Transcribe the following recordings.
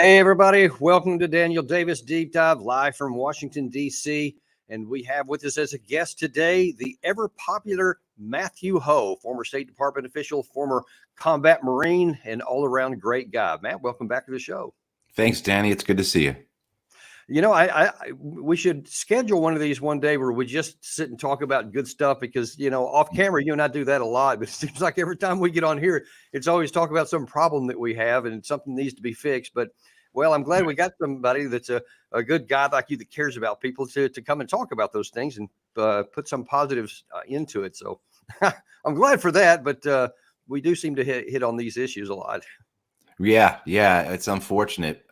Hey, everybody. Welcome to Daniel Davis Deep Dive, live from Washington, D.C. And we have with us as a guest today the ever popular Matthew Hoh, former State Department official, former combat Marine, and all around great guy. Matt, welcome back to the show. Thanks, Danny. It's good to see you. You know, we should schedule one of these one day where we just sit and talk about good stuff because, you know, off camera, you and I do that a lot. But it seems like every time we get on here, it's always talk about some problem that we have and something needs to be fixed. But, well, I'm glad we got somebody that's a good guy like you that cares about people to come and talk about those things and put some positives into it. So I'm glad for that. But we do seem to hit on these issues a lot. Yeah, it's unfortunate.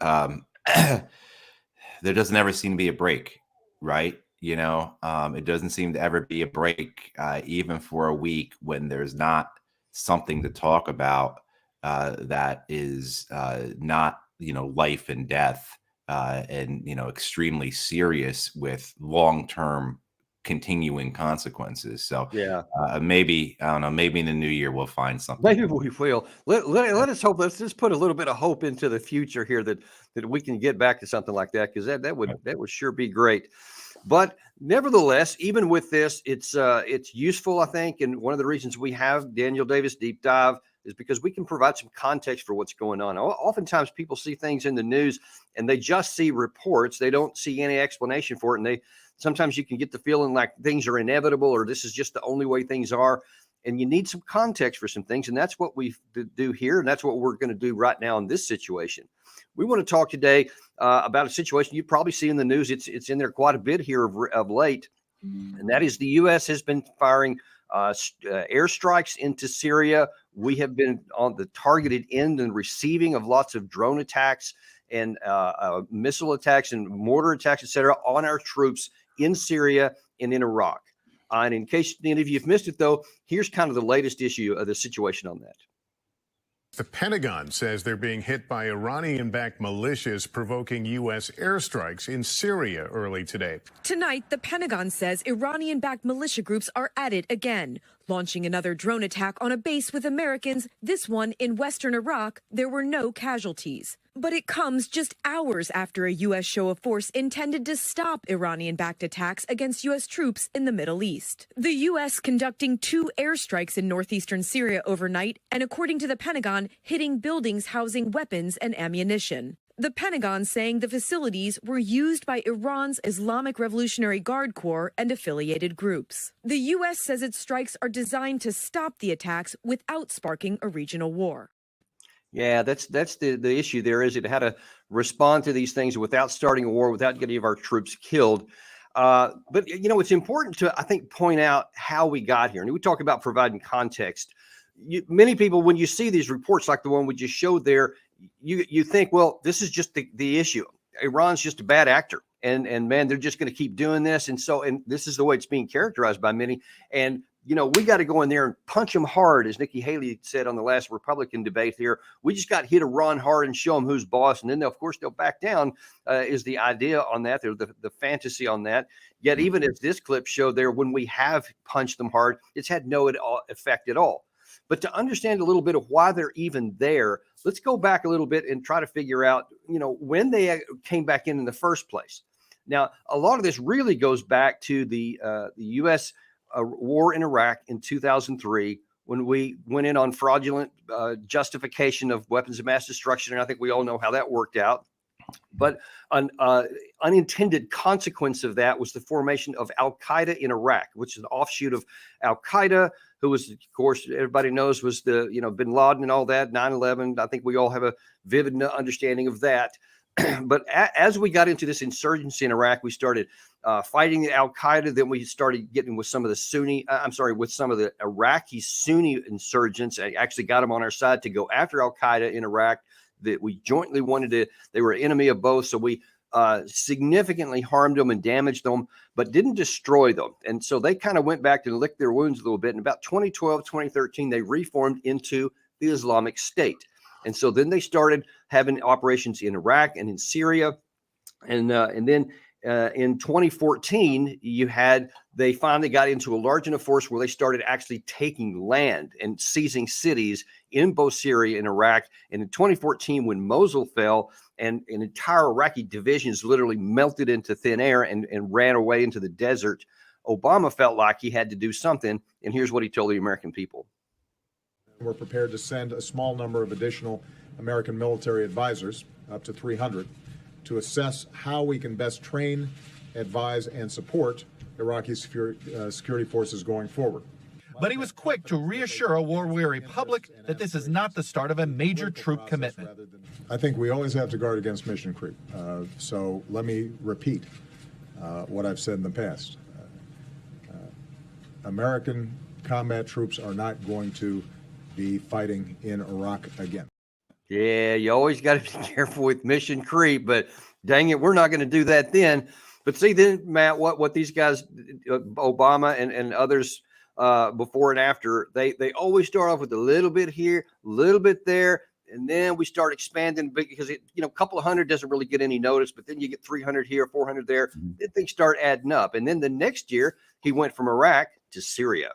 There doesn't ever seem to be a break, right? You know, it doesn't seem to ever be a break, even for a week when there's not something to talk about that is not, you know, life and death and, you know, extremely serious with long-term continuing consequences. So yeah, maybe, I don't know, maybe in the new year we'll find something. maybe we will. Let us hope. Let's just put a little bit of hope into the future here that we can get back to something like that, because that would sure be great. But nevertheless, even with this, it's useful, I think, and one of the reasons we have Daniel Davis Deep Dive is because we can provide some context for what's going on. Oftentimes, people see things in the news and they just see reports; they don't see any explanation for it, and sometimes you can get the feeling like things are inevitable or this is just the only way things are. And you need some context for some things. And that's what we do here. And that's what we're going to do right now in this situation. We want to talk today about a situation you probably see in the news. It's in there quite a bit here of late. And that is the U.S. has been firing airstrikes into Syria. We have been on the targeted end and receiving of lots of drone attacks and missile attacks and mortar attacks, et cetera, on our troops in Syria and in Iraq. And in case any of you have missed it, though, here's kind of the latest issue of the situation on that. The Pentagon says they're being hit by Iranian-backed militias provoking U.S. airstrikes in Syria early today. Tonight, the Pentagon says Iranian-backed militia groups are at it again, launching another drone attack on a base with Americans, this one in western Iraq. There were no casualties. But it comes just hours after a U.S. show of force intended to stop Iranian-backed attacks against U.S. troops in the Middle East. The U.S. conducting 2 airstrikes in northeastern Syria overnight, and according to the Pentagon, hitting buildings housing weapons and ammunition. The Pentagon saying the facilities were used by Iran's Islamic Revolutionary Guard Corps and affiliated groups. The U.S. says its strikes are designed to stop the attacks without sparking a regional war. Yeah, that's the issue there, is it how to respond to these things without starting a war, without getting of our troops killed. But, you know, it's important to, I think, point out how we got here. And we talk about providing context. Many people, when you see these reports like the one we just showed there, you think, well, this is just the issue. Iran's just a bad actor. And man, they're just going to keep doing this. And this is the way it's being characterized by many. And you know, we got to go in there and punch them hard, as Nikki Haley said on the last Republican debate here. We just got to hit Iran hard and show them who's boss. And then, of course, they'll back down is the idea on that. They're the fantasy on that. Yet even as this clip showed there, when we have punched them hard, it's had no effect at all. But to understand a little bit of why they're even there, let's go back a little bit and try to figure out, you know, when they came back in the first place. Now, a lot of this really goes back to the U.S. war in Iraq in 2003, when we went in on fraudulent justification of weapons of mass destruction. And I think we all know how that worked out. But an unintended consequence of that was the formation of Al-Qaeda in Iraq, which is an offshoot of Al-Qaeda, who was, of course, everybody knows was the, you know, bin Laden and all that, 9/11. I think we all have a vivid understanding of that. But as we got into this insurgency in Iraq, we started fighting the Al-Qaeda. Then we started getting with some of the with some of the Iraqi Sunni insurgents. I actually got them on our side to go after Al-Qaeda in Iraq. That we jointly wanted to, they were an enemy of both. So we significantly harmed them and damaged them, but didn't destroy them. And so they kind of went back and licked their wounds a little bit. In about 2012, 2013, they reformed into the Islamic State. And so then they started having operations in Iraq and in Syria. And then In 2014, they finally got into a large enough force where they started actually taking land and seizing cities in both Syria and Iraq. And in 2014, when Mosul fell and entire Iraqi divisions literally melted into thin air and ran away into the desert, Obama felt like he had to do something. And here's what he told the American people. We're prepared to send a small number of additional American military advisors, up to 300, to assess how we can best train, advise, and support Iraqi security forces going forward. But he was quick to reassure a war-weary public that this is not the start of a major troop commitment. I think we always have to guard against mission creep. So let me repeat what I've said in the past. American combat troops are not going to be fighting in Iraq again. Yeah, you always got to be careful with mission creep, but dang it, we're not going to do that then. But see, then, Matt, what these guys, Obama and others before and after, they always start off with a little bit here, a little bit there, and then we start expanding because a couple of hundred doesn't really get any notice, but then you get 300 here, 400 there, then things start adding up. And then the next year, he went from Iraq to Syria.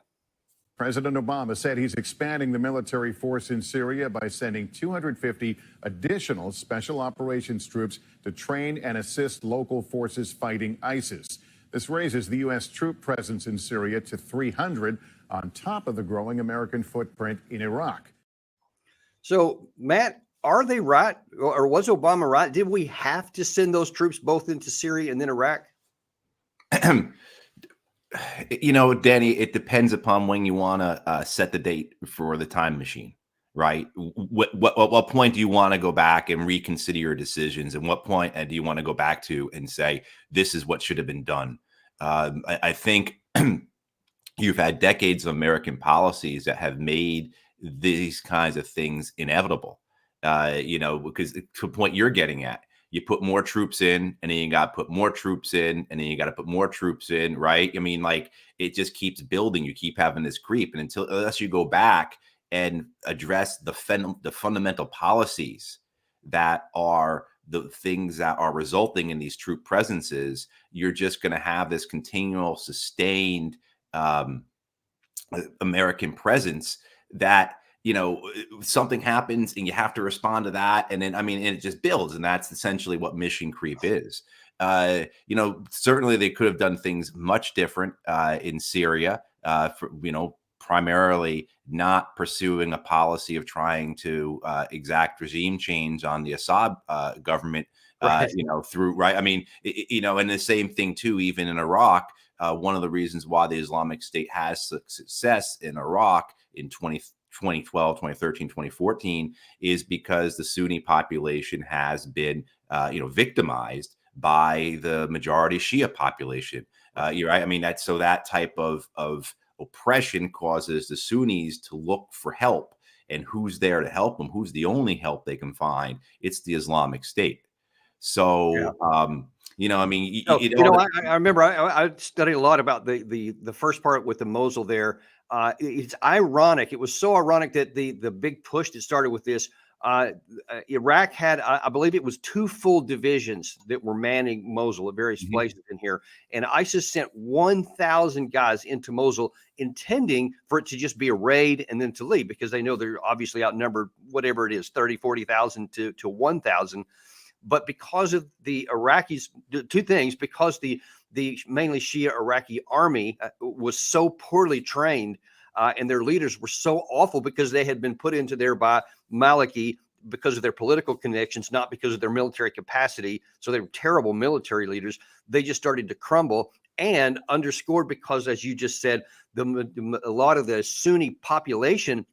President Obama said he's expanding the military force in Syria by sending 250 additional special operations troops to train and assist local forces fighting ISIS. This raises the U.S. troop presence in Syria to 300 on top of the growing American footprint in Iraq. So, Matt, are they right, or was Obama right? Did we have to send those troops both into Syria and then Iraq? Danny, it depends upon when you want to set the date for the time machine, right? What point do you want to go back and reconsider your decisions? And what point do you want to go back to and say, this is what should have been done? I think you've had decades of American policies that have made these kinds of things inevitable, because to the point you're getting at, you put more troops in and then you got to put more troops in and then you got to put more troops in, right? I mean, like, it just keeps building. You keep having this creep. And unless you go back and address the fundamental policies that are the things that are resulting in these troop presences, you're just going to have this continual sustained American presence that, something happens and you have to respond to that. And then, and it just builds. And that's essentially what mission creep is. Certainly they could have done things much different in Syria, primarily not pursuing a policy of trying to exact regime change on the Assad government, Right. through, right. And the same thing too, even in Iraq, one of the reasons why the Islamic State has success in Iraq in 2012, 2013, 2014 is because the Sunni population has been, victimized by the majority Shia population. You're right. That type of oppression causes the Sunnis to look for help, and who's there to help them? Who's the only help they can find? It's the Islamic State. So, yeah. I remember I studied a lot about the first part with the Mosul there. It's ironic. It was so ironic that the big push that started with this, Iraq had, I believe it was 2 full divisions that were manning Mosul at various places in here. And ISIS sent 1,000 guys into Mosul intending for it to just be a raid and then to leave, because they know they're obviously outnumbered, whatever it is, 30, 40,000 to 1,000. But because of the Iraqis, 2 things, because the mainly Shia Iraqi army was so poorly trained and their leaders were so awful because they had been put into there by Maliki because of their political connections, not because of their military capacity. So they were terrible military leaders. They just started to crumble, and underscored because, as you just said, a lot of the Sunni population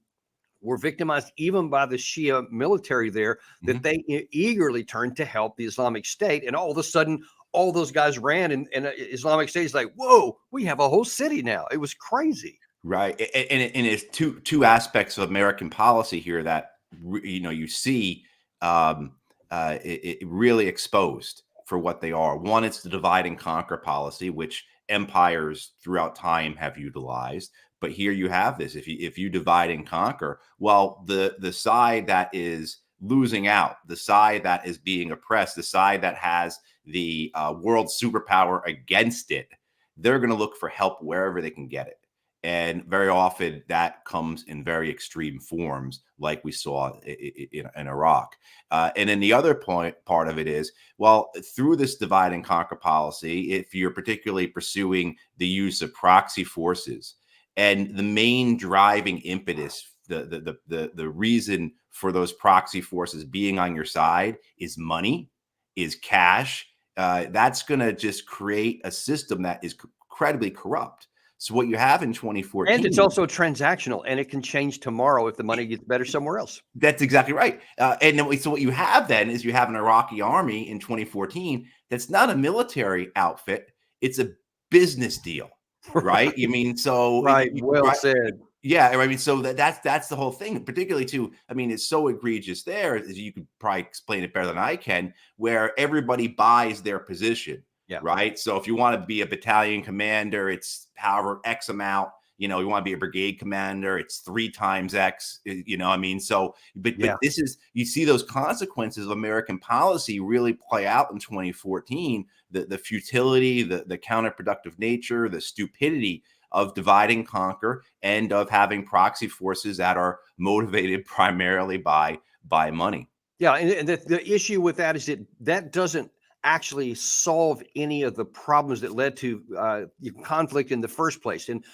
were victimized even by the Shia military there, that they eagerly turned to help the Islamic State. And all of a sudden, all those guys ran, and Islamic State is like, whoa, we have a whole city now. It was crazy. Right. And it's two aspects of American policy here that, you see it really exposed for what they are. One, it's the divide and conquer policy, which empires throughout time have utilized. But here you have this. If you divide and conquer, well, the side that is losing out, the side that is being oppressed, the side that has the world superpower against it, they're going to look for help wherever they can get it. And very often that comes in very extreme forms, like we saw in Iraq. And then the other part of it is, well, through this divide and conquer policy, if you're particularly pursuing the use of proxy forces, and the main driving impetus, the reason for those proxy forces being on your side is money, is cash, that's going to just create a system that is incredibly corrupt. So what you have in 2014, and it's also transactional, and it can change tomorrow if the money gets better somewhere else. That's exactly right. And then so what you have then is you have an Iraqi army in 2014 that's not a military outfit; it's a business deal, right? You mean so? Right. Well said. Yeah, I mean, so that's the whole thing. Particularly too, I mean, it's so egregious there, as you could probably explain it better than I can, where everybody buys their position. Yeah. Right. So if you want to be a battalion commander, it's however X amount. You know, you want to be a brigade commander, it's 3 times X. You know, I mean, so but this is, you see those consequences of American policy really play out in 2014. The futility, the counterproductive nature, the stupidity of divide and conquer, and of having proxy forces that are motivated primarily by money. Yeah, and the issue with that is that doesn't actually solve any of the problems that led to conflict in the first place. And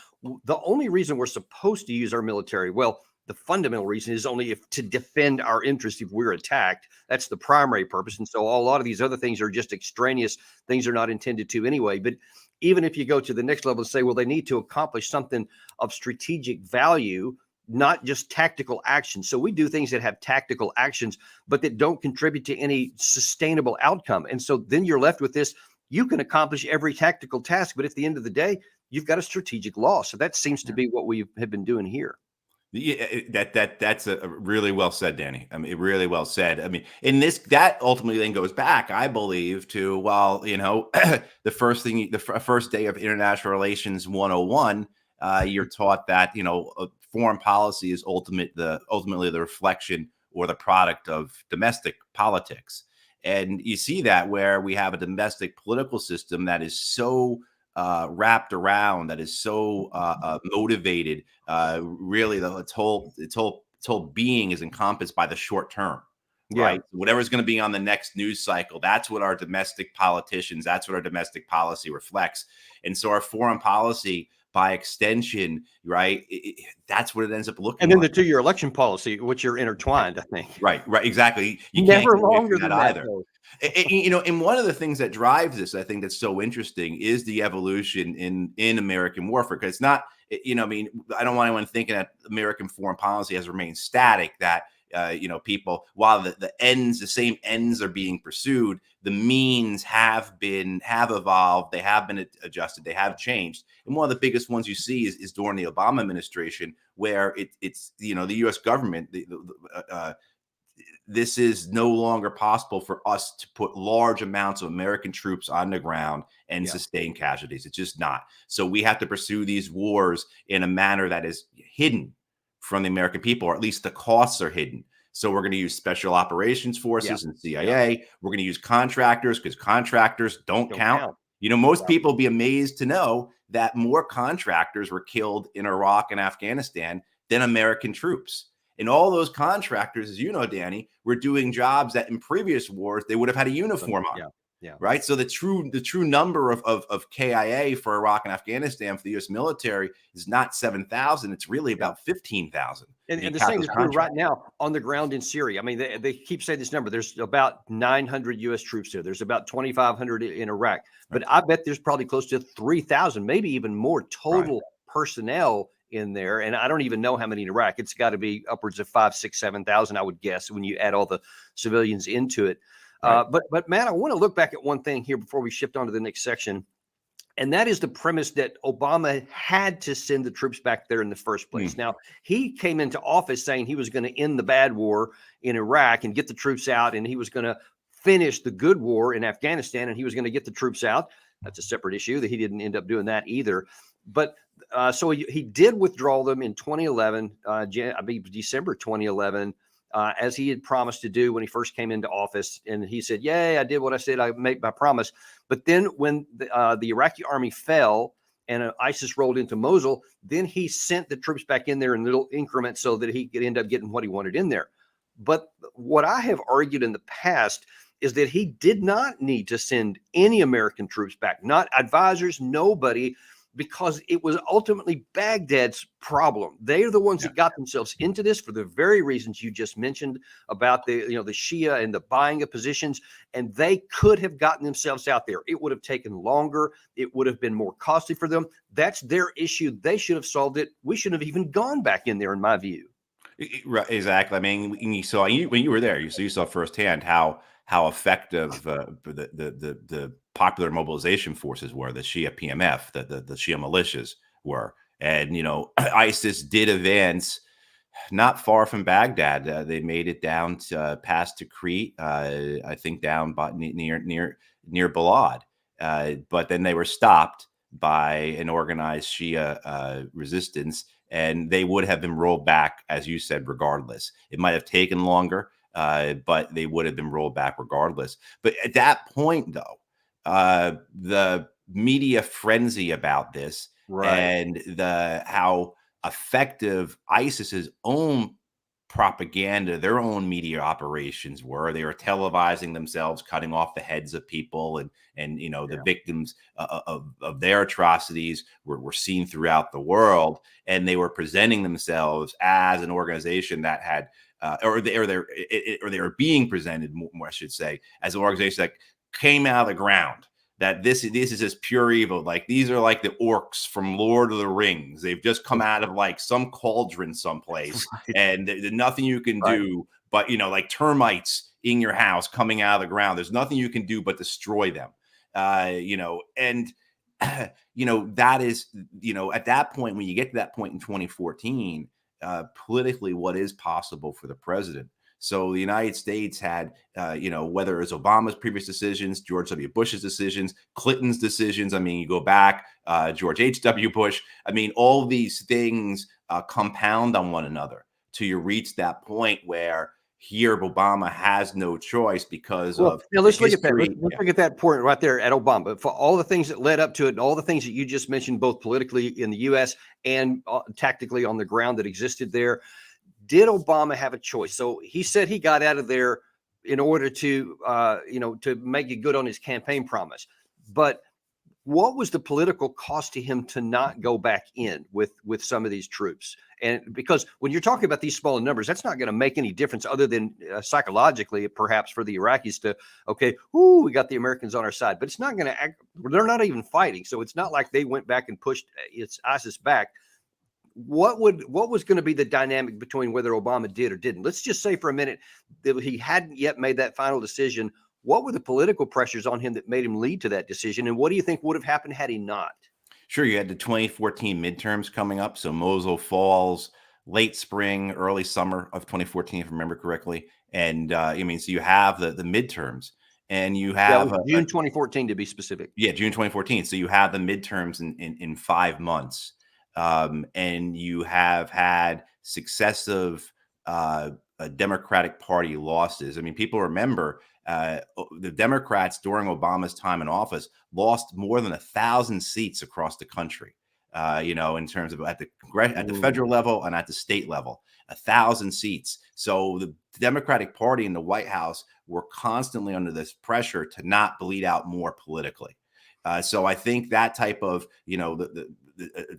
the only reason we're supposed to use our military, well, the fundamental reason is only to defend our interests if we're attacked. That's the primary purpose. And so a lot of these other things are just extraneous things are not intended to anyway. But even if you go to the next level and say, well, they need to accomplish something of strategic value, not just tactical actions. So we do things that have tactical actions, but that don't contribute to any sustainable outcome. And so then you're left with this, you can accomplish every tactical task, but at the end of the day, you've got a strategic loss. So that seems to be what we have been doing here. Yeah, that's a really well said, Danny. I mean, really well said. I mean, in this, that ultimately then goes back, I believe, to, well, you know, the first day of International Relations 101, you're taught that, you know, foreign policy is ultimately the reflection or the product of domestic politics. And you see that where we have a domestic political system that is so wrapped around, that is so motivated, really its whole being is encompassed by the short term. Right. Whatever's going to be on the next news cycle, that's what our domestic politicians, that's what our domestic policy reflects. And so our foreign policy, by extension, right, that's what it ends up looking and then like. the 2-year election policy, which are intertwined, I think. Right, exactly. You never can't longer than that either. You know, and one of the things that drives this, I think, that's so interesting is the evolution in American warfare. Because it's not, you know, I mean, I don't want anyone thinking that American foreign policy has remained static, that you know, people, while the same ends are being pursued, the means have evolved, they have been adjusted, they have changed. And one of the biggest ones you see is during the Obama administration, where it's you know, the U.S. government, this is no longer possible for us to put large amounts of American troops on the ground and sustain casualties. It's just not. So we have to pursue these wars in a manner that is hidden from the American people, or at least the costs are hidden. So we're going to use special operations forces and CIA. We're going to use contractors, because contractors don't count. You know, most people be amazed to know that more contractors were killed in Iraq and Afghanistan than American troops. And all those contractors, as you know, Danny, were doing jobs that in previous wars they would have had a uniform on. Right. So the true number of KIA for Iraq and Afghanistan for the U.S. military is not 7,000. It's really about 15,000. And the same is true right now on the ground in Syria. I mean, they keep saying this number. There's about 900 U.S. troops there. There's about 2,500 in Iraq. But I bet there's probably close to 3,000, maybe even more total personnel in there. And I don't even know how many in Iraq. It's got to be upwards of 5,000, 6,000, 7,000, I would guess, when you add all the civilians into it. But Matt, I want to look back at one thing here before we shift on to the next section. And that is the premise that Obama had to send the troops back there in the first place. Now, he came into office saying he was going to end the bad war in Iraq and get the troops out, and he was going to finish the good war in Afghanistan, and he was going to get the troops out. That's a separate issue that he didn't end up doing that either. But so he did withdraw them in 2011, I believe December 2011. as he had promised to do when he first came into office. And he said, "Yay, I did what I said. I made my promise." But then when the Iraqi army fell and ISIS rolled into Mosul, then he sent the troops back in there in little increments so that he could end up getting what he wanted in there. But what I have argued in the past is that he did not need to send any American troops back, not advisors, nobody, because it was ultimately Baghdad's problem. They are the ones that got themselves into this for the very reasons you just mentioned about the Shia and the buying of positions, and they could have gotten themselves out there. It would have taken longer. It would have been more costly for them. That's their issue. They should have solved it. We shouldn't have even gone back in there, in my view. Right, exactly. I mean, you saw when you were there, you saw firsthand how effective the popular mobilization forces were, the Shia PMF, the Shia militias were, and ISIS did advance not far from Baghdad. They made it down to past Tikrit, I think down by near Balad, but then they were stopped by an organized Shia resistance. And they would have been rolled back, as you said, regardless. It might have taken longer, but they would have been rolled back regardless. But at that point, though, the media frenzy about this and how effective ISIS's own propaganda, their own media operations were. They were televising themselves, cutting off the heads of people, and the victims of their atrocities were seen throughout the world, and they were presenting themselves as an organization that had, or they were being presented more, I should say, as an organization that came out of the ground. That this is just pure evil. Like, these are like the orcs from Lord of the Rings. They've just come out of like some cauldron someplace, and there's nothing you can do but like termites in your house coming out of the ground. There's nothing you can do but destroy them. And that is at that point, when you get to that point in 2014, politically, what is possible for the president. So the United States had, whether it was Obama's previous decisions, George W. Bush's decisions, Clinton's decisions. I mean, you go back, George H.W. Bush. I mean, all these things compound on one another till you reach that point where here Obama has no choice because of. Now let's look at that. Let's look at that point right there at Obama. For all the things that led up to it, and all the things that you just mentioned, both politically in the U.S. and tactically on the ground that existed there. Did Obama have a choice? So he said he got out of there in order to, to make it good on his campaign promise. But what was the political cost to him to not go back in with some of these troops? And because when you're talking about these smaller numbers, that's not going to make any difference other than psychologically, perhaps for the Iraqis to, we got the Americans on our side. But it's not going to act. They're not even fighting. So it's not like they went back and pushed ISIS back. What was going to be the dynamic between whether Obama did or didn't? Let's just say for a minute that he hadn't yet made that final decision. What were the political pressures on him that made him lead to that decision? And what do you think would have happened had he not? Sure. You had the 2014 midterms coming up. So Mosul falls late spring, early summer of 2014, if I remember correctly. And so you have the midterms, and you have June 2014 to be specific. Yeah, June 2014. So you have the midterms in 5 months. And you have had successive Democratic Party losses. I mean, people remember the Democrats during Obama's time in office lost more than 1,000 seats across the country. In terms of at the federal level and at the state level, 1,000 seats. So the Democratic Party in the White House were constantly under this pressure to not bleed out more politically. So I think that type of,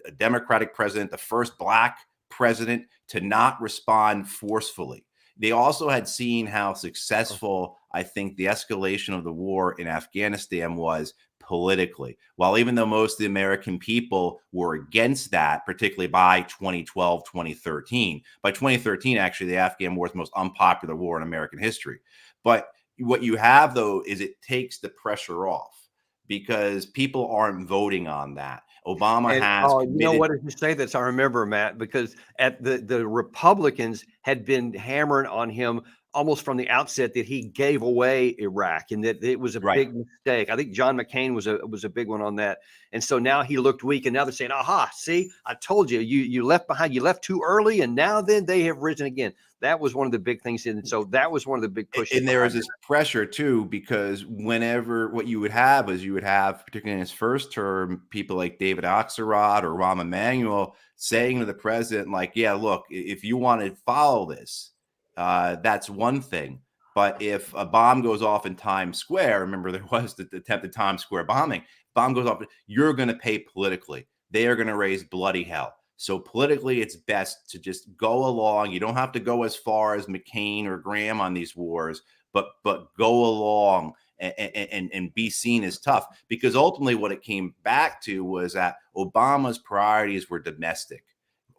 a Democratic president, the first Black president to not respond forcefully. They also had seen how successful, I think, the escalation of the war in Afghanistan was politically. While even though most of the American people were against that, particularly by 2012, 2013, by 2013, actually, the Afghan War is the most unpopular war in American history. But what you have, though, is it takes the pressure off because people aren't voting on that. Obama has. What did you say this? I remember, Matt, because the Republicans had been hammering on him almost from the outset that he gave away Iraq and that it was a big mistake. I think John McCain was a big one on that. And so now he looked weak, and now they're saying, aha, see, I told you, you left behind, you left too early, and now then they have risen again. That was one of the big things. And so that was one of the big pushes. And there was this pressure too, because whenever what you would have is particularly in his first term, people like David Axelrod or Rahm Emanuel saying to the president, like, yeah, look, if you want to follow this, that's one thing. But if a bomb goes off in Times Square, remember there was the attempted Times Square bombing, bomb goes off, you're going to pay politically. They are going to raise bloody hell. So politically, it's best to just go along. You don't have to go as far as McCain or Graham on these wars, but go along and be seen as tough. Because ultimately what it came back to was that Obama's priorities were domestic.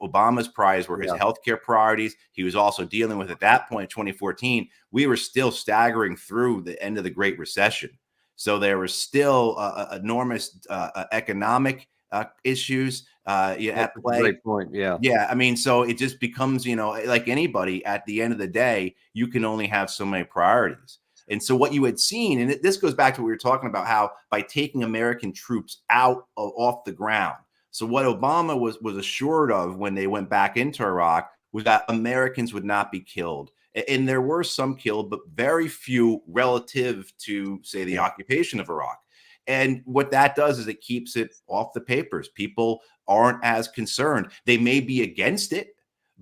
Obama's priorities were his healthcare priorities. He was also dealing with, at that point, 2014, we were still staggering through the end of the Great Recession. So there was still enormous economic issues at play. Great point. Yeah. Yeah. I mean, so it just becomes, like anybody, at the end of the day, you can only have so many priorities. And so what you had seen, and this goes back to what we were talking about, how by taking American troops off the ground. So what Obama was assured of when they went back into Iraq was that Americans would not be killed. And there were some killed, but very few relative to, say, the occupation of Iraq. And what that does is it keeps it off the papers. People aren't as concerned. They may be against it,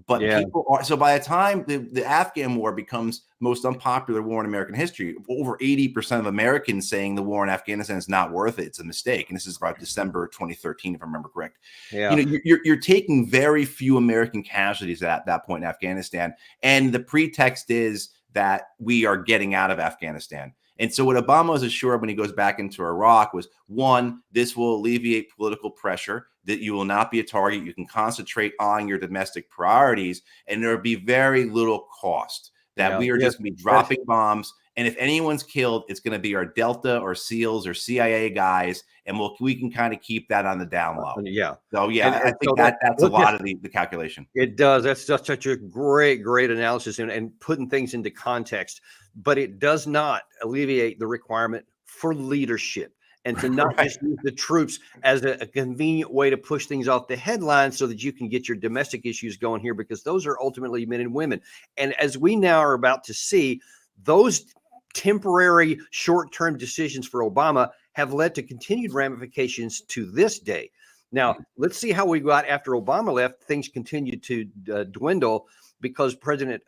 but people are. So by the time the Afghan war becomes most unpopular war in American history, over 80% of Americans saying the war in Afghanistan is not worth it. It's a mistake. And this is about December 2013, if I remember correct. Yeah. You're taking very few American casualties at that point in Afghanistan. And the pretext is that we are getting out of Afghanistan. And so what Obama was assured when he goes back into Iraq was, one, this will alleviate political pressure, that you will not be a target. You can concentrate on your domestic priorities, and there will be very little cost, that we are just going to be dropping bombs. And if anyone's killed, it's going to be our Delta or SEALs or CIA guys, and we can kind of keep that on the down low. Yeah. So, I think that's a lot of the calculation. It does. That's just such a great analysis and putting things into context. But it does not alleviate the requirement for leadership and to not just use the troops as a convenient way to push things off the headlines so that you can get your domestic issues going here, because those are ultimately men and women. And as we now are about to see, those temporary short-term decisions for Obama have led to continued ramifications to this day. Now, let's see how we got after Obama left. Things continued to dwindle because President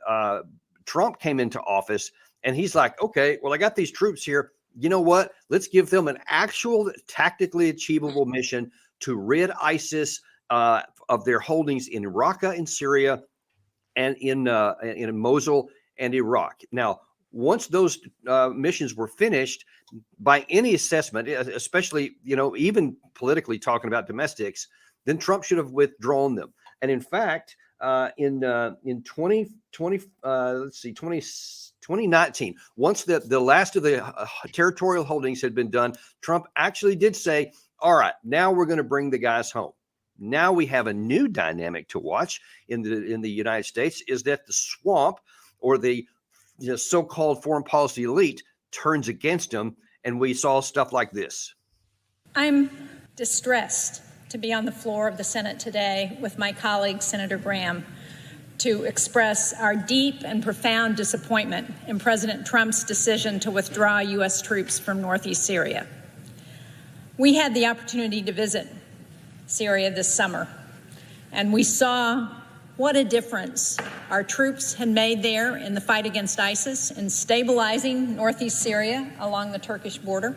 Trump came into office. And he's like, okay, well, I got these troops here. You know what? Let's give them an actual tactically achievable mission to rid ISIS of their holdings in Raqqa in Syria and in Mosul and Iraq. Now, once those missions were finished, by any assessment, especially, even politically talking about domestics, then Trump should have withdrawn them. And in fact, in 2019, once the last of the territorial holdings had been done, Trump actually did say, all right, now we're going to bring the guys home. Now we have a new dynamic to watch in the United States, is that the swamp, or the so-called foreign policy elite, turns against him. And we saw stuff like this. I'm distressed to be on the floor of the Senate today with my colleague, Senator Graham, to express our deep and profound disappointment in President Trump's decision to withdraw U.S. troops from northeast Syria. We had the opportunity to visit Syria this summer, and we saw what a difference our troops had made there in the fight against ISIS and stabilizing northeast Syria along the Turkish border.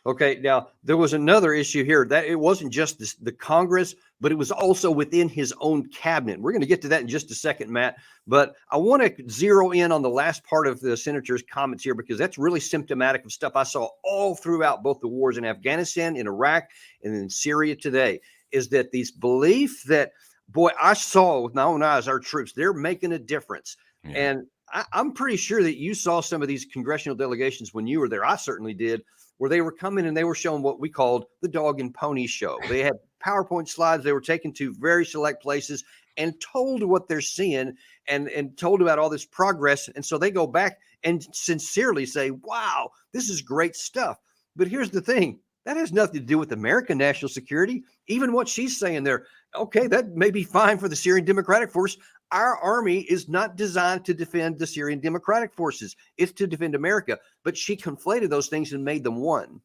Okay, now there was another issue here, that it wasn't just the Congress, but it was also within his own cabinet. We're going to get to that in just a second, Matt, but I want to zero in on the last part of the senator's comments here, because that's really symptomatic of stuff I saw all throughout both the wars in Afghanistan, in Iraq, and in Syria today, is that these belief that, boy, I saw with my own eyes, our troops, they're making a difference. Yeah. And I'm pretty sure that you saw some of these congressional delegations when you were there. I certainly did, where they were coming and they were showing what we called the dog and pony show. They had PowerPoint slides. They were taken to very select places and told what they're seeing and told about all this progress. And so they go back and sincerely say, wow, this is great stuff. But here's the thing. That has nothing to do with American national security. Even what she's saying there, Okay, that may be fine for the Syrian Democratic Force. Our army is not designed to defend the Syrian Democratic Forces. It's to defend America. But she conflated those things and made them one.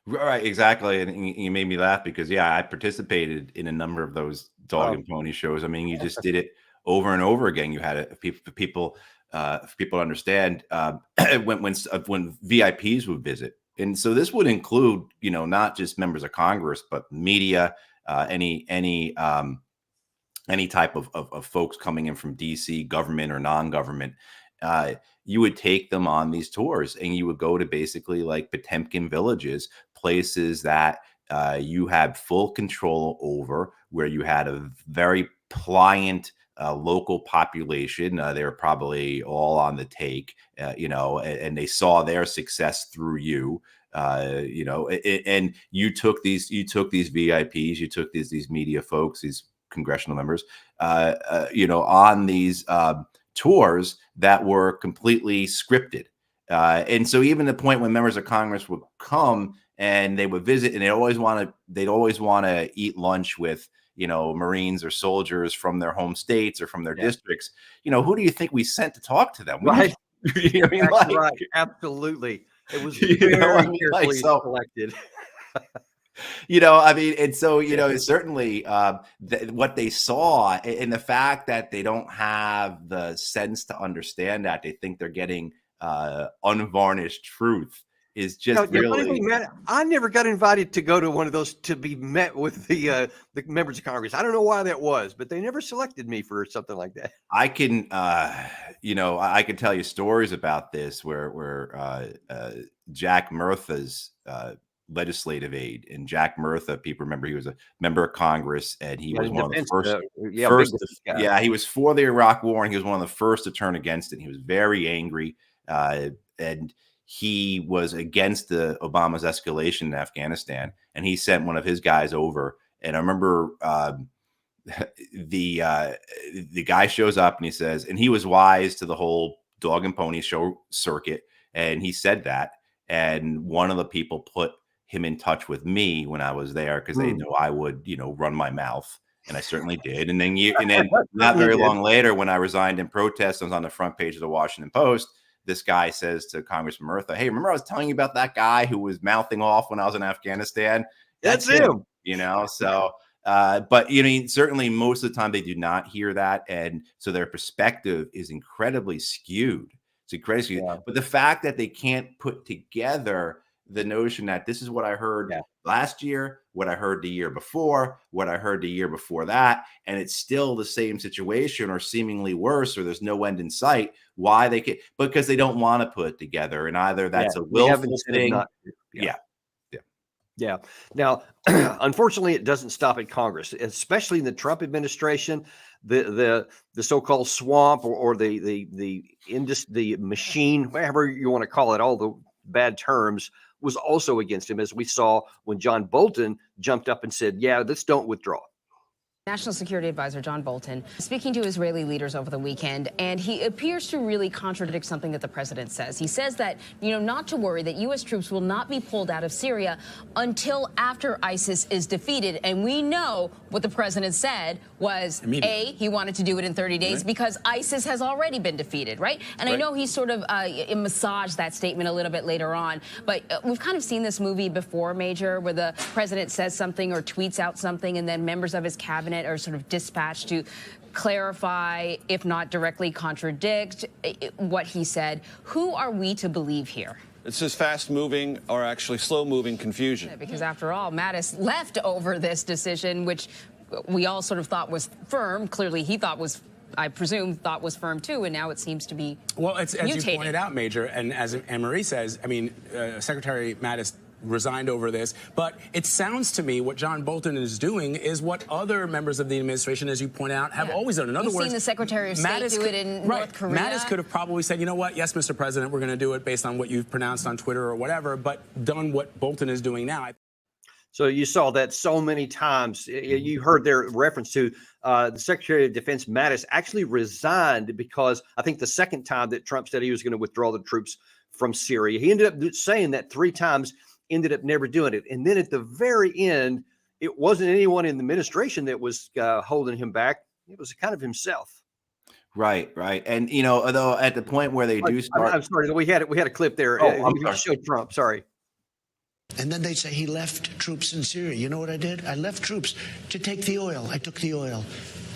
Right, exactly, and you made me laugh because, yeah, I participated in a number of those dog and pony shows. I mean, you just did it over and over again. You had it for people to understand when VIPs would visit, and so this would include, not just members of Congress, but media, any type of folks coming in from DC, government or non-government. You would take them on these tours, and you would go to basically like Potemkin villages, places that you had full control over, where you had a very pliant local population. They were probably all on the take, and they saw their success through you. And you took these VIPs, you took these media folks, these congressional members, on these tours that were completely scripted. And so even the point when members of Congress would come and they would visit, and they'd always want to eat lunch with, Marines or soldiers from their home states or from their districts. Who do you think we sent to talk to them? Right. Right. Absolutely. It was very carefully selected. And so, certainly what they saw, and the fact that they don't have the sense to understand that, they think they're getting unvarnished truth, is just really. Matt, I never got invited to go to one of those to be met with the members of Congress. I don't know why that was, but they never selected me for something like that. I can, I can tell you stories about this where Jack Murtha's legislative aide, and Jack Murtha, people remember, he was a member of Congress, and he was one of the first. He was for the Iraq War, and he was one of the first to turn against it. He was very angry, and he was against Obama's escalation in Afghanistan, and he sent one of his guys over. And I remember the guy shows up and he says, and he was wise to the whole dog and pony show circuit, and he said that, and one of the people put him in touch with me when I was there, because they knew I would, run my mouth, and I certainly did. And then not very long later, when I resigned in protest, I was on the front page of the Washington Post. This guy says to Congressman Murtha, "Hey, remember I was telling you about that guy who was mouthing off when I was in Afghanistan? That's him." So, but certainly most of the time they do not hear that, and so their perspective is incredibly skewed. It's incredibly skewed. Yeah. But the fact that they can't put together the notion that this is what I heard last year, what I heard the year before, what I heard the year before that, and it's still the same situation or seemingly worse, or there's no end in sight. Why they can? Because they don't want to put it together, and either that's a willful thing. Yeah. Now, unfortunately, it doesn't stop at Congress, especially in the Trump administration. The so-called swamp or the machine, whatever you want to call it, all the bad terms, was also against him, as we saw when John Bolton jumped up and said, "Yeah, let's don't withdraw." National Security Advisor John Bolton speaking to Israeli leaders over the weekend, and he appears to really contradict something that the president says. He says that, not to worry, that U.S. troops will not be pulled out of Syria until after ISIS is defeated. And we know what the president said was, he wanted to do it in 30 days because ISIS has already been defeated, right? And I know he sort of massaged that statement a little bit later on, but we've kind of seen this movie before, Major, where the president says something or tweets out something, and then members of his cabinet are sort of dispatched to clarify, if not directly contradict what he said. Who are we to believe here? It's just fast-moving or actually slow-moving confusion. Because after all, Mattis left over this decision, which we all sort of thought was firm. Clearly he thought was, I presume, thought was firm too, and now it seems to be as you pointed out, Major, and as Anne-Marie says, Secretary Mattis resigned over this, but it sounds to me what John Bolton is doing is what other members of the administration, as you point out, have always done. In other words, seen the Secretary of State do it in North Korea. Mattis could have probably said, you know what, yes, Mr. President, we're going to do it based on what you've pronounced on Twitter or whatever, but done what Bolton is doing now. So you saw that so many times. You heard their reference to the Secretary of Defense Mattis actually resigned because I think the second time that Trump said he was going to withdraw the troops from Syria, he ended up saying that 3 times, ended up never doing it. And then at the very end, it wasn't anyone in the administration that was holding him back. It was kind of himself. Right. And, although at the point where they do start. I'm sorry. We had a clip there. Oh, I'm sorry. Showed Trump. Sorry. And then they say he left troops in Syria. You know what I did? I left troops to take the oil. I took the oil.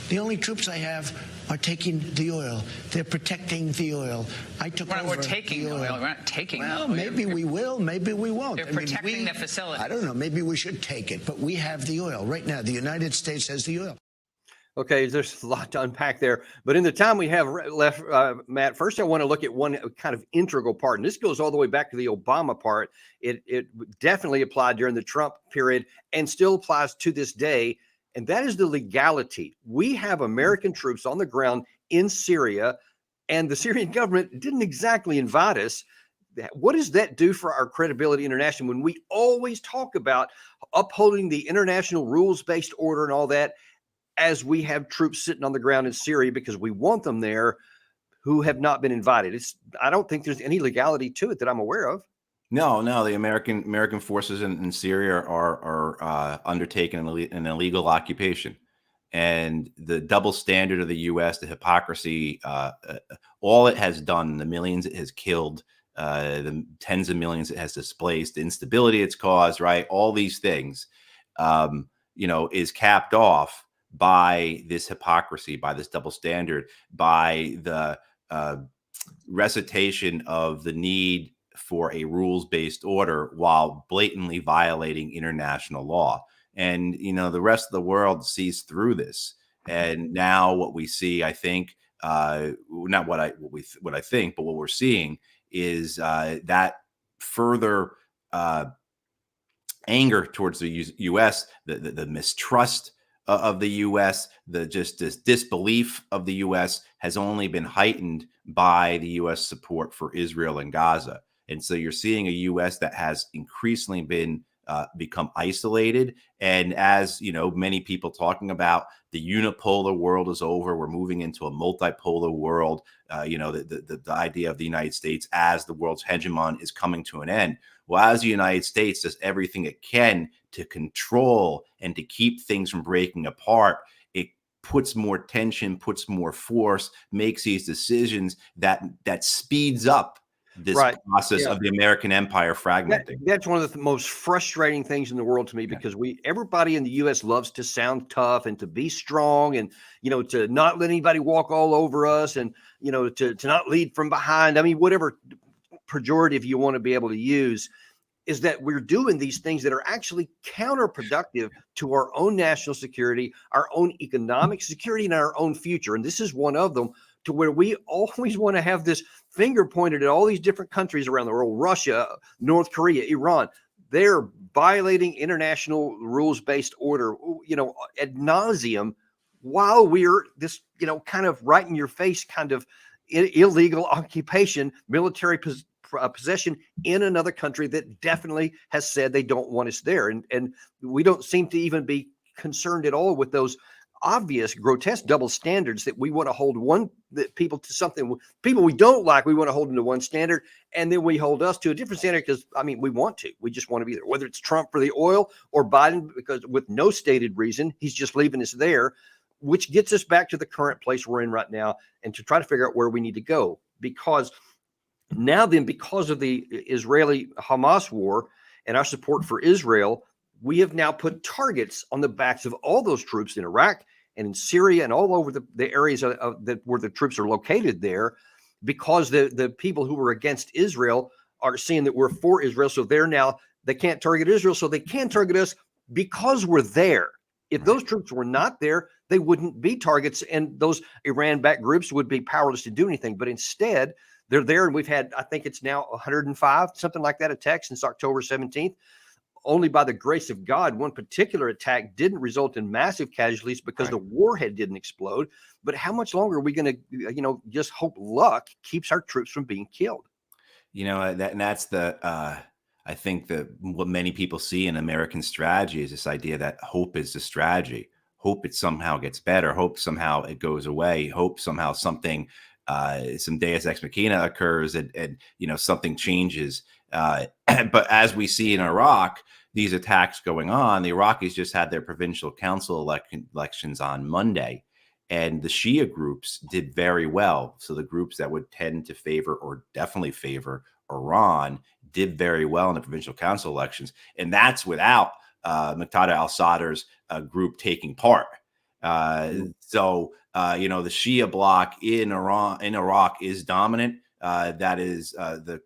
The only troops I have are taking the oil. They're protecting the oil. I took over. We're taking the oil. We're not taking well, the oil. Maybe we will. Maybe we won't. They're protecting the facility. I don't know. Maybe we should take it. But we have the oil. Right now, the United States has the oil. Okay, there's a lot to unpack there. But in the time we have left, Matt, first I want to look at one kind of integral part. And this goes all the way back to the Obama part. It definitely applied during the Trump period and still applies to this day. And that is the legality. We have American troops on the ground in Syria, and the Syrian government didn't exactly invite us. What does that do for our credibility internationally when we always talk about upholding the international rules-based order and all that, as we have troops sitting on the ground in Syria because we want them there who have not been invited? I don't think there's any legality to it that I'm aware of. No, the American forces in Syria are undertaking an illegal occupation, and the double standard of the U.S., the hypocrisy, all it has done, the millions it has killed, the tens of millions it has displaced, the instability it's caused, right? All these things, is capped off by this hypocrisy, by this double standard, by the recitation of the need for a rules-based order while blatantly violating international law. And, the rest of the world sees through this. And now what we see, I think, not what I think, but what we're seeing is that further anger towards the U.S., the mistrust of the U.S., this disbelief of the U.S. has only been heightened by the U.S. support for Israel and Gaza. And so you're seeing a U.S. that has increasingly become isolated. And as many people talking about, the unipolar world is over. We're moving into a multipolar world. The idea of the United States as the world's hegemon is coming to an end. Well, as the United States does everything it can to control and to keep things from breaking apart, it puts more tension, puts more force, makes these decisions that speeds up this process of the American empire fragmenting. That's one of the most frustrating things in the world to me, because everybody in the U.S. loves to sound tough and to be strong and, to not let anybody walk all over us and, to not lead from behind. I mean, whatever pejorative you want to be able to use, is that we're doing these things that are actually counterproductive to our own national security, our own economic security, and our own future. And this is one of them, to where we always want to have this finger pointed at all these different countries around the world: Russia, North Korea, Iran. They're violating international rules-based order, ad nauseum, while we're this, kind of right in your face kind of illegal occupation, military possession in another country that definitely has said they don't want us there. And we don't seem to even be concerned at all with those obvious, grotesque double standards that we want to hold people to something. People we don't like, we want to hold them to one standard, and then we hold us to a different standard because, we just want to be there. Whether it's Trump for the oil or Biden, because with no stated reason, he's just leaving us there, which gets us back to the current place we're in right now, and to try to figure out where we need to go. Because because of the Israeli-Hamas war and our support for Israel, we have now put targets on the backs of all those troops in Iraq and in Syria and all over the areas where the troops are located there, because the people who were against Israel are seeing that we're for Israel. So they can't target Israel, so they can target us because we're there. If those troops were not there, they wouldn't be targets, and those Iran-backed groups would be powerless to do anything. But instead, they're there, and we've had, I think it's now 105, something like that, attacks since October 17th. Only by the grace of God, one particular attack didn't result in massive casualties because the warhead didn't explode. But how much longer are we going to, just hope luck keeps our troops from being killed? That's I think what many people see in American strategy is this idea that hope is the strategy. Hope it somehow gets better. Hope somehow it goes away. Hope somehow something, some deus ex machina occurs and something changes. But as we see in Iraq, these attacks going on, the Iraqis just had their provincial council elections on Monday, and the Shia groups did very well. So the groups that would tend to favor or definitely favor Iran did very well in the provincial council elections, and that's without Muqtada al-Sadr's group taking part. So the Shia bloc in Iraq is dominant. That is the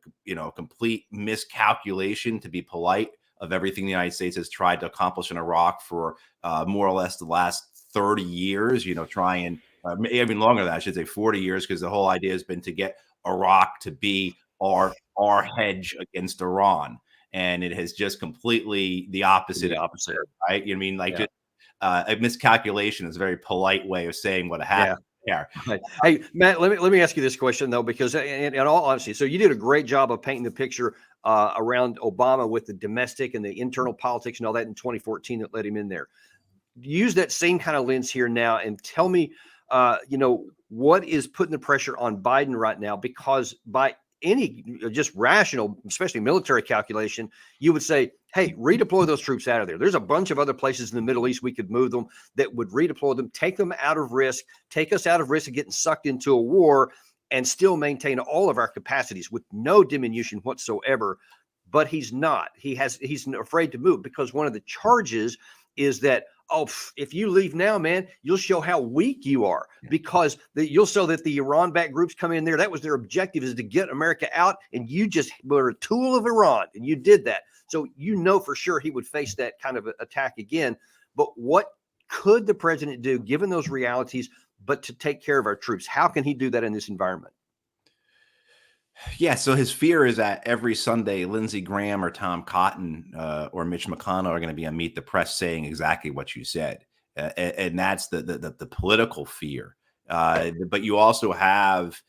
complete miscalculation, to be polite, of everything the United States has tried to accomplish in Iraq for more or less the last 30 years. Trying even longer than that, I should say 40 years, because the whole idea has been to get Iraq to be our hedge against Iran, and it has just completely the opposite. Right? Just a miscalculation is a very polite way of saying what happened. Yeah. Hey, Matt, let me ask you this question, though, because in all honesty, so you did a great job of painting the picture around Obama with the domestic and the internal politics and all that in 2014 that led him in there. Use that same kind of lens here now and tell me, what is putting the pressure on Biden right now? Because by any just rational, especially military calculation, you would say, hey, redeploy those troops out of there. There's a bunch of other places in the Middle East we could move them that would redeploy them, take them out of risk, take us out of risk of getting sucked into a war, and still maintain all of our capacities with no diminution whatsoever. But he's not. He's afraid to move because one of the charges is that, if you leave now, man, you'll show how weak you are, because you'll show that the Iran-backed groups come in there. That was their objective, is to get America out, and you just were a tool of Iran, and you did that. So for sure he would face that kind of attack again. But what could the president do, given those realities, but to take care of our troops? How can he do that in this environment? Yeah, so his fear is that every Sunday, Lindsey Graham or Tom Cotton or Mitch McConnell are going to be on Meet the Press saying exactly what you said, and that's the political fear. But you also have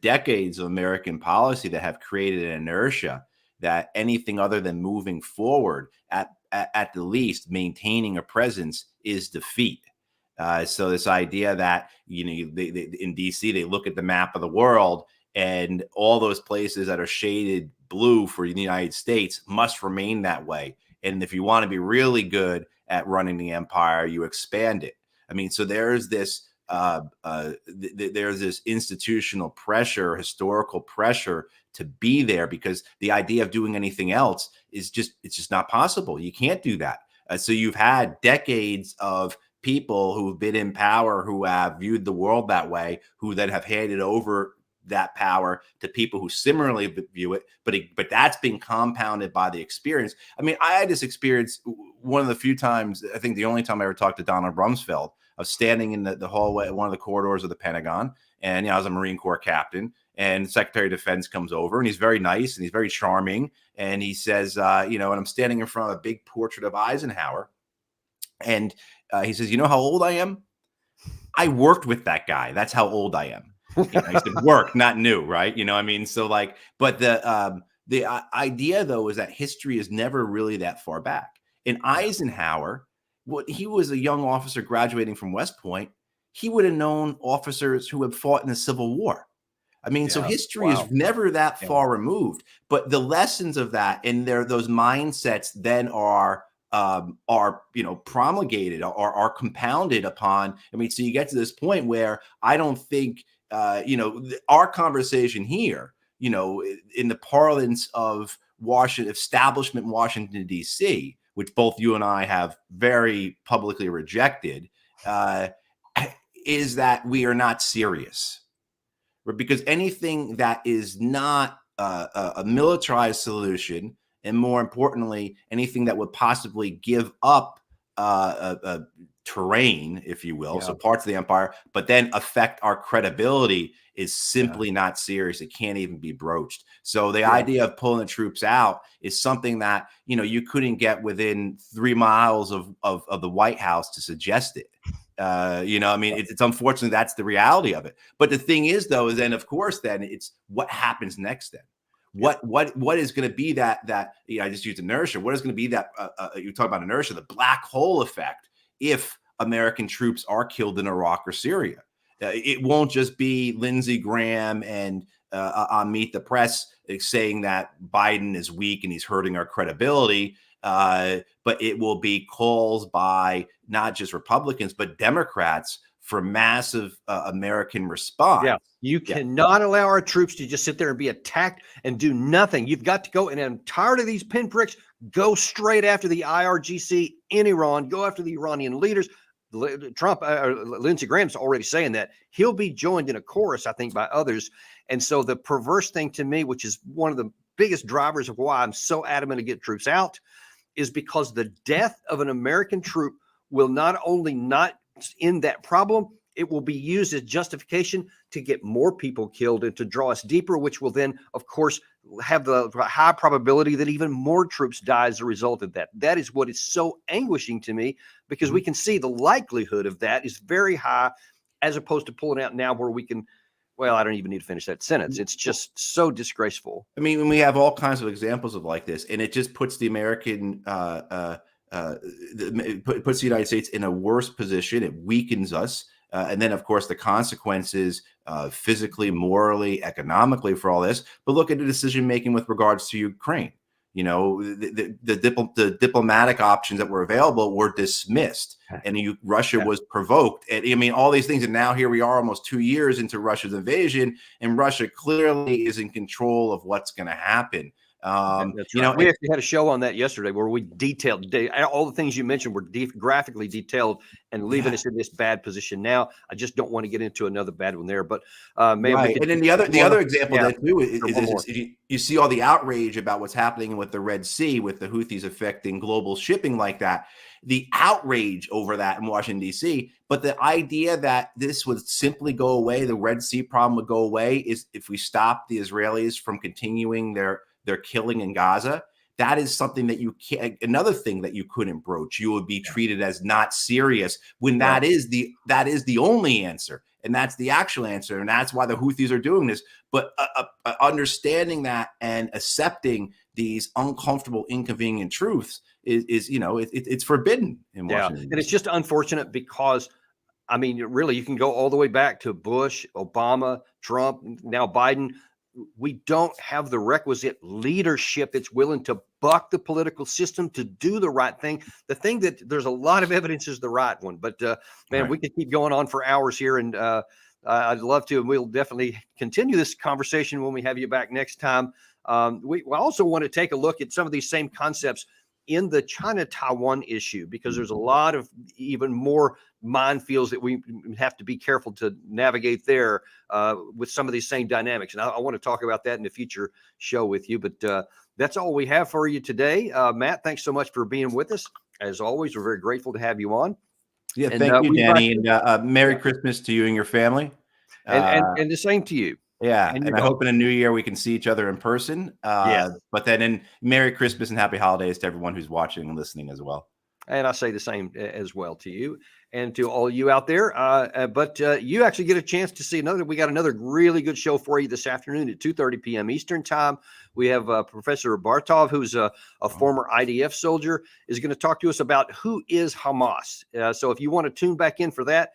decades of American policy that have created an inertia that anything other than moving forward, at the least maintaining a presence, is defeat. So this idea that they in DC, they look at the map of the world, and all those places that are shaded blue for the United States must remain that way. And if you want to be really good at running the empire, you expand it. So there's this institutional pressure, historical pressure to be there, because the idea of doing anything else it's just not possible. You can't do that. So you've had decades of people who've been in power who have viewed the world that way, who then have handed over that power to people who similarly view it, but that's been compounded by the experience. I had this experience one of the few times, I think the only time I ever talked to Donald Rumsfeld, of standing in the hallway, one of the corridors of the Pentagon, and I was a Marine Corps captain, and the Secretary of Defense comes over, and he's very nice and he's very charming, and he says, and I'm standing in front of a big portrait of Eisenhower, and he says, how old I am? I worked with that guy. That's how old I am. I said work, not new, right? So but the idea, though, is that history is never really that far back. In Eisenhower, he was a young officer graduating from West Point. He would have known officers who had fought in the Civil War. So history is never that far removed. But the lessons of that and those mindsets then are promulgated, are compounded upon. So you get to this point where I don't think our conversation here, in the parlance of Washington, establishment Washington, D.C., which both you and I have very publicly rejected, is that we are not serious. Because anything that is not a militarized solution, and more importantly, anything that would possibly give up a terrain, if you will, so parts of the empire, but then affect our credibility, is simply not serious. It can't even be broached. So the idea of pulling the troops out is something that, you couldn't get within 3 miles of the White House to suggest it. It's unfortunately, that's the reality of it. But the thing is, though, is then, of course, then it's what happens next then. What is going to be that I just used inertia. What is going to be that you talk about inertia, the black hole effect, if American troops are killed in Iraq or Syria? It won't just be Lindsey Graham and on Meet the Press saying that Biden is weak and he's hurting our credibility. but it will be calls by not just Republicans, but Democrats for massive American response. Yeah, you cannot allow our troops to just sit there and be attacked and do nothing. You've got to go, and I'm tired of these pinpricks. Go straight after the IRGC in Iran. Go after the Iranian leaders. Trump, Lindsey Graham's already saying that he'll be joined in a chorus, I think, by others. And so the perverse thing to me, which is one of the biggest drivers of why I'm so adamant to get troops out, is because the death of an American troop will not only not end that problem, it will be used as justification to get more people killed and to draw us deeper, which will then, of course, have the high probability that even more troops die as a result of that. That is what is so anguishing to me, because we can see the likelihood of that is very high, as opposed to pulling out now where we can, well, I don't even need to finish that sentence. It's just so disgraceful. I mean, we have all kinds of examples of like this, and it just puts the American, puts the United States in a worse position. It weakens us. And then, of course, the consequences physically, morally, economically for all this. But look at the decision making with regards to Ukraine. You know, the diplomatic options that were available were dismissed, and Russia was provoked. And I mean, all these things. And now here we are, almost 2 years into Russia's invasion, and Russia clearly is in control of what's going to happen. That's right. We actually had a show on that yesterday where we detailed all the things you mentioned were graphically detailed and leaving us in this bad position. Now, I just don't want to get into another bad one there, but maybe. Right. And then the other example that too is you see all the outrage about what's happening with the Red Sea, with the Houthis affecting global shipping like that. The outrage over that in Washington, D.C., but the idea that this would simply go away, the Red Sea problem would go away, is if we stop the Israelis from continuing their killing in Gaza. That is something that you can't, another thing that you couldn't broach. You would be treated as not serious when that is the only answer. And that's the actual answer. And that's why the Houthis are doing this. But understanding that and accepting these uncomfortable, inconvenient truths is it's forbidden in Washington. And it's just unfortunate because, I mean, really, you can go all the way back to Bush, Obama, Trump, now Biden. We don't have the requisite leadership that's willing to buck the political system to do the right thing. The thing that there's a lot of evidence is the right one. But, man, we could keep going on for hours here. And I'd love to. And we'll definitely continue this conversation when we have you back next time. We also want to take a look at some of these same concepts in the China-Taiwan issue, because there's a lot of even more minefields that we have to be careful to navigate there with some of these same dynamics. And I want to talk about that in a future show with you. But that's all we have for you today. Matt, thanks so much for being with us. As always, we're very grateful to have you on. Yeah, thank you, Danny. And Merry Christmas to you and your family. And the same to you. Yeah, and I hope in a new year we can see each other in person. But then in Merry Christmas and Happy Holidays to everyone who's watching and listening as well. And I say the same as well to you and to all you out there. But you actually get a chance to see we got another really good show for you this afternoon at 2:30 p.m. Eastern time. We have Professor Bartov, who's a former IDF soldier, is going to talk to us about who is Hamas. So if you want to tune back in for that,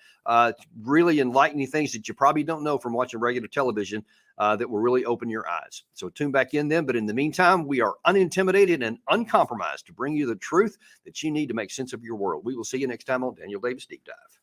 really enlightening things that you probably don't know from watching regular television, that will really open your eyes. So tune back in then. But in the meantime, we are unintimidated and uncompromised to bring you the truth that you need to make sense of your world. We will see you next time on Daniel Davis Deep Dive.